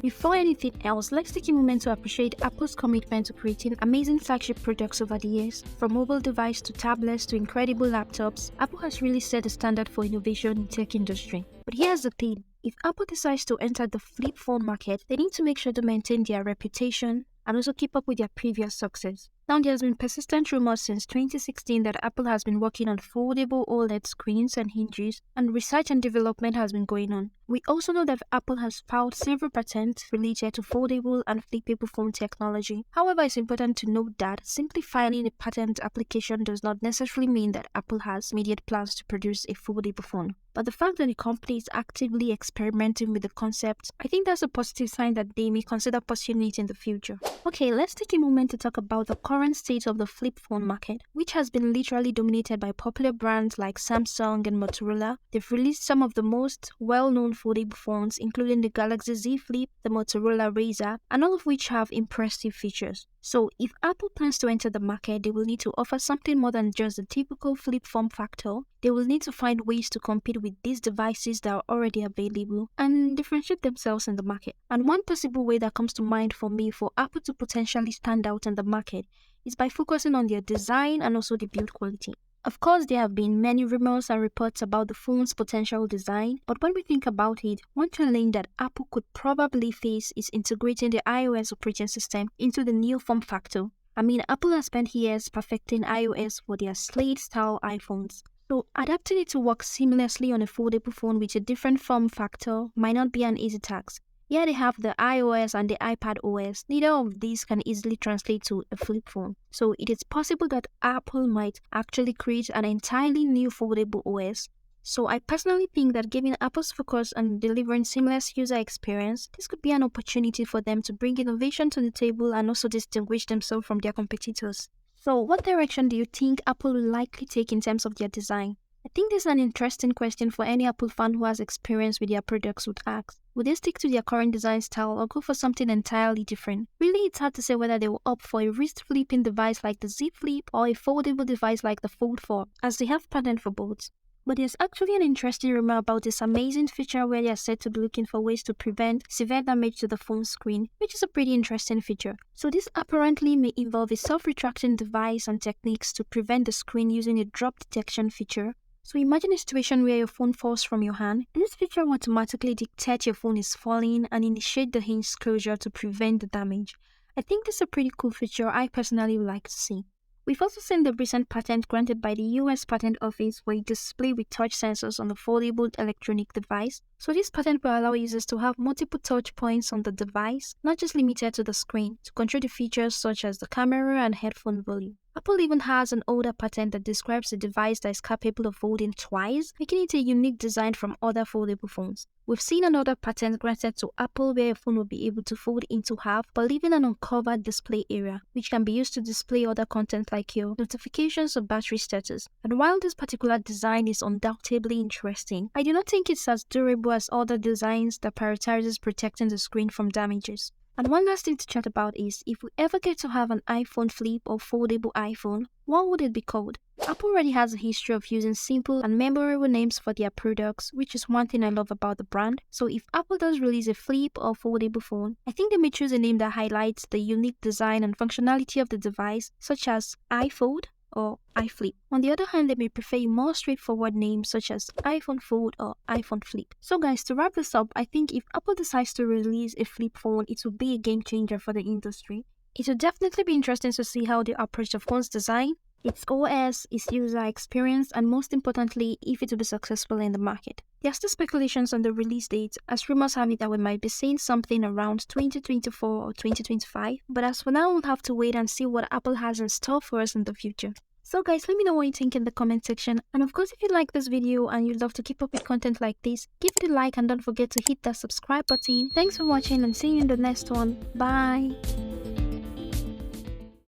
Before anything else, let's take a moment to appreciate Apple's commitment to creating amazing flagship products over the years. From mobile devices to tablets to incredible laptops, Apple has really set the standard for innovation in the tech industry. But here's the thing, if Apple decides to enter the flip phone market, they need to make sure to maintain their reputation and also keep up with their previous success. Now, there has been persistent rumors since 2016 that Apple has been working on foldable OLED screens and hinges, and research and development has been going on. We also know that Apple has filed several patents related to foldable and flippable phone technology. However, it's important to note that simply filing a patent application does not necessarily mean that Apple has immediate plans to produce a foldable phone. But the fact that the company is actively experimenting with the concept, I think that's a positive sign that they may consider pursuing it in the future. Okay, let's take a moment to talk about the current state of the flip phone market, which has been literally dominated by popular brands like Samsung and Motorola. They've released some of the most well-known foldable phones, including the Galaxy Z Flip, the Motorola Razr, and all of which have impressive features. So, if Apple plans to enter the market, they will need to offer something more than just the typical flip form factor. They will need to find ways to compete with these devices that are already available and differentiate themselves in the market. And one possible way that comes to mind for me for Apple to potentially stand out in the market is by focusing on their design and also the build quality. Of course, there have been many rumors and reports about the phone's potential design, but when we think about it, one challenge that Apple could probably face is integrating the iOS operating system into the new form factor. I mean, Apple has spent years perfecting iOS for their Slate-style iPhones. So, adapting it to work seamlessly on a foldable phone with a different form factor might not be an easy task. Here they have the iOS and the iPad OS. Neither of these can easily translate to a flip phone. So it is possible that Apple might actually create an entirely new foldable OS. So I personally think that given Apple's focus on delivering seamless user experience, this could be an opportunity for them to bring innovation to the table and also distinguish themselves from their competitors. So what direction do you think Apple will likely take in terms of their design? I think this is an interesting question for any Apple fan who has experience with their products would ask. Would they stick to their current design style or go for something entirely different? Really, it's hard to say whether they will opt for a wrist-flipping device like the Z Flip or a foldable device like the Fold 4, as they have patent for both. But there's actually an interesting rumor about this amazing feature where they are said to be looking for ways to prevent severe damage to the phone screen, which is a pretty interesting feature. So this apparently may involve a self-retracting device and techniques to prevent the screen using a drop detection feature. So imagine a situation where your phone falls from your hand, and this feature will automatically detect your phone is falling and initiate the hinge closure to prevent the damage. I think this is a pretty cool feature I personally would like to see. We've also seen the recent patent granted by the US Patent Office for a display with touch sensors on the foldable electronic device. So this patent will allow users to have multiple touch points on the device, not just limited to the screen, to control the features such as the camera and headphone volume. Apple even has an older patent that describes a device that is capable of folding twice, making it a unique design from other foldable phones. We've seen another patent granted to Apple where a phone will be able to fold into half but leaving an uncovered display area, which can be used to display other content like your notifications or battery status. And while this particular design is undoubtedly interesting, I do not think it's as durable as other designs that prioritizes protecting the screen from damages. And one last thing to chat about is, if we ever get to have an iPhone flip or foldable iPhone, what would it be called? Apple already has a history of using simple and memorable names for their products, which is one thing I love about the brand. So if Apple does release a flip or foldable phone, I think they may choose a name that highlights the unique design and functionality of the device, such as iFold or iFlip. On the other hand, they may prefer a more straightforward name such as iPhone Fold or iPhone Flip. So guys, to wrap this up, I think if Apple decides to release a flip phone, it will be a game changer for the industry. It will definitely be interesting to see how they approach the phone's design, its OS, its user experience, and most importantly, if it will be successful in the market. There are still speculations on the release date, as rumors have it that we might be seeing something around 2024 or 2025, but as for now, we'll have to wait and see what Apple has in store for us in the future. So guys, let me know what you think in the comment section, and of course if you like this video and you'd love to keep up with content like this, give it a like and don't forget to hit that subscribe button. Thanks for watching and see you in the next one. Bye!